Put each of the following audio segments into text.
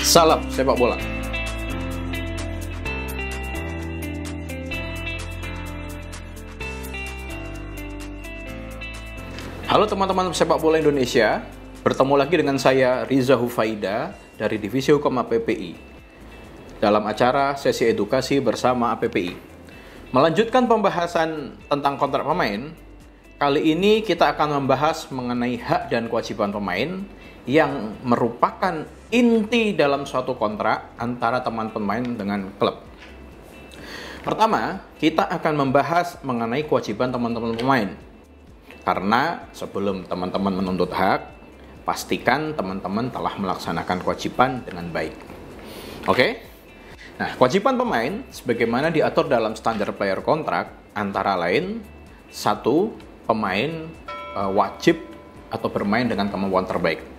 Salam sepak bola. Halo teman-teman sepak bola Indonesia, bertemu lagi dengan saya Riza Hufaida dari Divisi Hukum APPI dalam acara sesi edukasi bersama APPI. Melanjutkan pembahasan tentang kontrak pemain, kali ini kita akan membahas mengenai hak dan kewajiban pemain yang merupakan inti dalam suatu kontrak antara teman pemain dengan klub. Pertama, kita akan membahas mengenai kewajiban teman-teman pemain. Karena sebelum teman-teman menuntut hak, pastikan teman-teman telah melaksanakan kewajiban dengan baik. Oke? Nah, kewajiban pemain sebagaimana diatur dalam standar player kontrak antara lain, satu, pemain wajib atau bermain dengan kemampuan terbaik.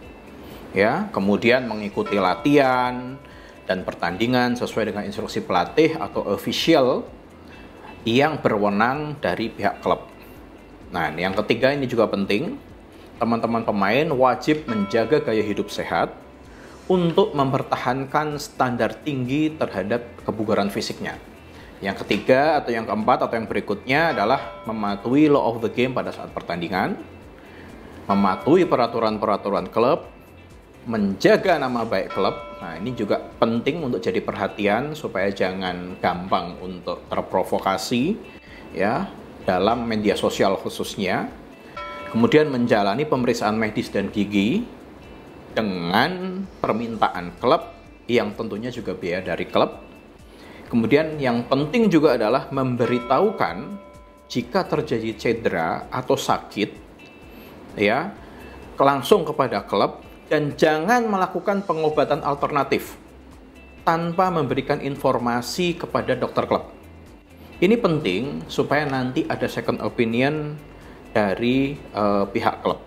Ya, kemudian mengikuti latihan dan pertandingan sesuai dengan instruksi pelatih atau official yang berwenang dari pihak klub. Nah, yang ketiga ini juga penting, teman-teman pemain wajib menjaga gaya hidup sehat untuk mempertahankan standar tinggi terhadap kebugaran fisiknya. Yang ketiga atau yang keempat atau yang berikutnya adalah mematuhi law of the game pada saat pertandingan, mematuhi peraturan-peraturan klub, menjaga nama baik klub. Nah, ini juga penting untuk jadi perhatian supaya jangan gampang untuk terprovokasi ya dalam media sosial khususnya. Kemudian menjalani pemeriksaan medis dan gigi dengan permintaan klub yang tentunya juga biaya dari klub. Kemudian yang penting juga adalah memberitahukan jika terjadi cedera atau sakit ya langsung kepada klub. Dan jangan melakukan pengobatan alternatif tanpa memberikan informasi kepada dokter klub. Ini penting supaya nanti ada second opinion dari pihak klub.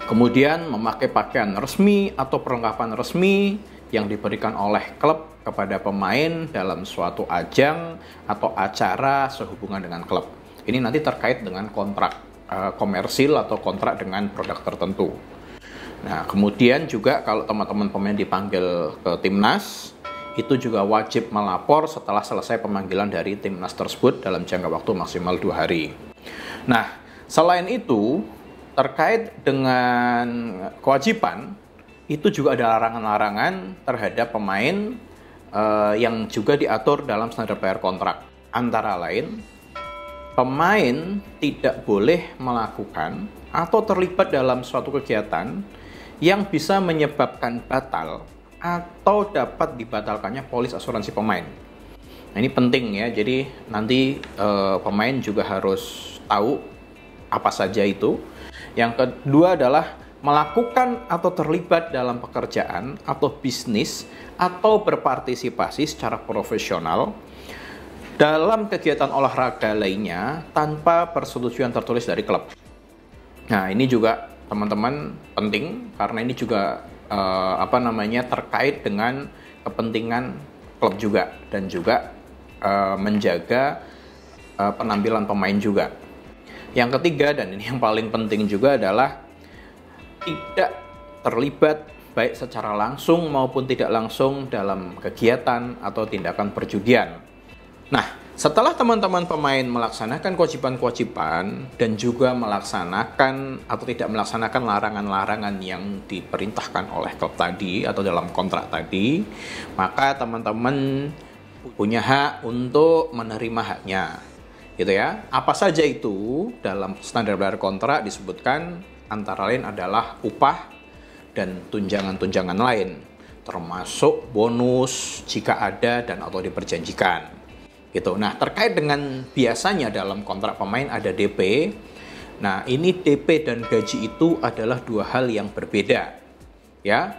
Kemudian memakai pakaian resmi atau perlengkapan resmi yang diberikan oleh klub kepada pemain dalam suatu ajang atau acara sehubungan dengan klub. Ini nanti terkait dengan kontrak komersil atau kontrak dengan produk tertentu. Nah, kemudian juga kalau teman-teman pemain dipanggil ke timnas, itu juga wajib melapor setelah selesai pemanggilan dari timnas tersebut dalam jangka waktu maksimal 2 hari. Nah, selain itu, terkait dengan kewajiban, itu juga ada larangan-larangan terhadap pemain yang juga diatur dalam standar player kontrak. Antara lain, pemain tidak boleh melakukan atau terlibat dalam suatu kegiatan yang bisa menyebabkan batal atau dapat dibatalkannya polis asuransi pemain. Nah, ini penting ya, jadi nanti pemain juga harus tahu apa saja itu. Yang kedua adalah melakukan atau terlibat dalam pekerjaan atau bisnis atau berpartisipasi secara profesional dalam kegiatan olahraga lainnya tanpa persetujuan tertulis dari klub. Nah, ini juga teman-teman penting karena ini juga terkait dengan kepentingan klub juga dan juga menjaga penampilan pemain juga. Yang ketiga dan ini yang paling penting juga adalah tidak terlibat baik secara langsung maupun tidak langsung dalam kegiatan atau tindakan perjudian. Nah, setelah teman-teman pemain melaksanakan kewajiban-kewajiban dan juga melaksanakan atau tidak melaksanakan larangan-larangan yang diperintahkan oleh klub tadi atau dalam kontrak tadi, maka teman-teman punya hak untuk menerima haknya. Gitu ya. Apa saja itu dalam standar player kontrak disebutkan antara lain adalah upah dan tunjangan-tunjangan lain, termasuk bonus jika ada dan atau diperjanjikan. Gitu. Nah, terkait dengan biasanya dalam kontrak pemain ada DP. Nah, ini DP dan gaji itu adalah dua hal yang berbeda. Ya.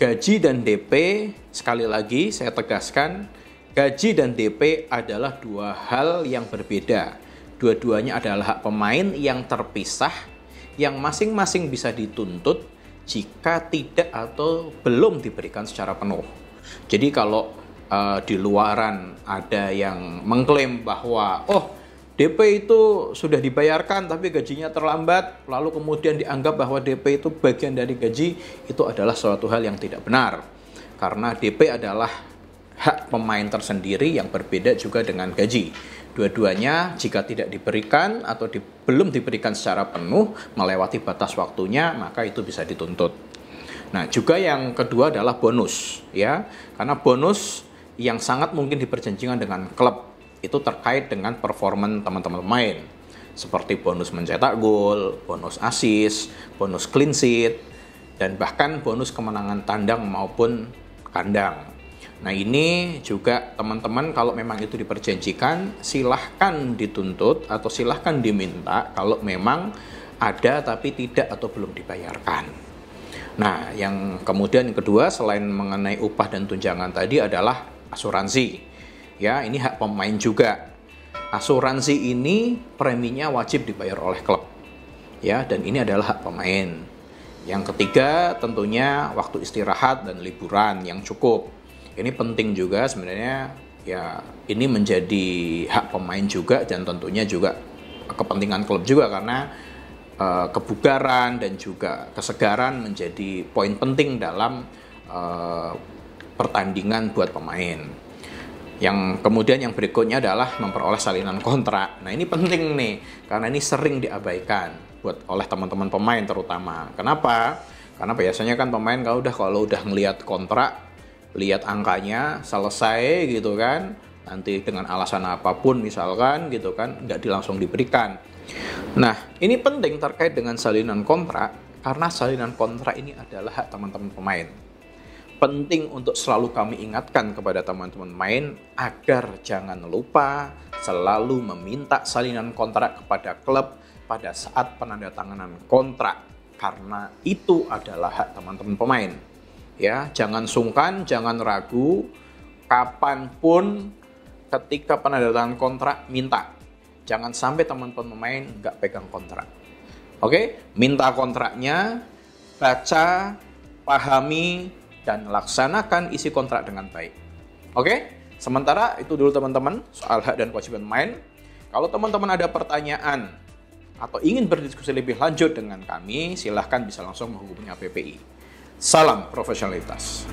Gaji dan DP, sekali lagi saya tegaskan, gaji dan DP adalah dua hal yang berbeda. Dua-duanya adalah hak pemain yang terpisah, yang masing-masing bisa dituntut jika tidak atau belum diberikan secara penuh. Jadi kalau di luaran ada yang mengklaim bahwa DP itu sudah dibayarkan tapi gajinya terlambat, lalu kemudian dianggap bahwa DP itu bagian dari gaji, itu adalah suatu hal yang tidak benar. karena DP adalah hak pemain tersendiri yang berbeda juga dengan gaji. Dua-duanya jika tidak diberikan atau belum diberikan secara penuh melewati batas waktunya, maka itu bisa dituntut. Nah, juga yang kedua adalah bonus, ya. Karena bonus yang sangat mungkin diperjanjikan dengan klub itu terkait dengan performa teman-teman pemain. Seperti bonus mencetak gol, bonus assist, bonus clean sheet, dan bahkan bonus kemenangan tandang maupun kandang. Nah, ini juga teman-teman kalau memang itu diperjanjikan, silahkan dituntut atau silahkan diminta kalau memang ada tapi tidak atau belum dibayarkan. Nah, yang kemudian yang kedua selain mengenai upah dan tunjangan tadi adalah asuransi. Ya, ini hak pemain juga. Asuransi ini preminya wajib dibayar oleh klub. Ya, dan ini adalah hak pemain. Yang ketiga tentunya waktu istirahat dan liburan yang cukup. Ini penting juga sebenarnya, ya ini menjadi hak pemain juga dan tentunya juga kepentingan klub juga karena kebugaran dan juga kesegaran menjadi poin penting dalam pertandingan buat pemain. Yang kemudian yang berikutnya adalah memperoleh salinan kontrak. Nah, ini penting nih karena ini sering diabaikan oleh teman-teman pemain terutama. Kenapa? Karena biasanya kan pemain kalau udah ngelihat kontrak, lihat angkanya selesai gitu kan, nanti dengan alasan apapun misalkan gitu kan nggak langsung diberikan. Nah, ini penting terkait dengan salinan kontrak karena salinan kontrak ini adalah hak teman-teman pemain. Penting untuk selalu kami ingatkan kepada teman-teman pemain agar jangan lupa selalu meminta salinan kontrak kepada klub pada saat penandatanganan kontrak karena itu adalah hak teman-teman pemain. Ya, jangan sungkan, jangan ragu, kapanpun ketika penandatanganan kontrak minta. Jangan sampai teman-teman pemain nggak pegang kontrak. Oke, minta kontraknya, baca, pahami, dan laksanakan isi kontrak dengan baik. Oke, sementara itu dulu teman-teman soal hak dan kewajiban pemain. Kalau teman-teman ada pertanyaan atau ingin berdiskusi lebih lanjut dengan kami, silahkan bisa langsung menghubungi APPI. Salam profesionalitas.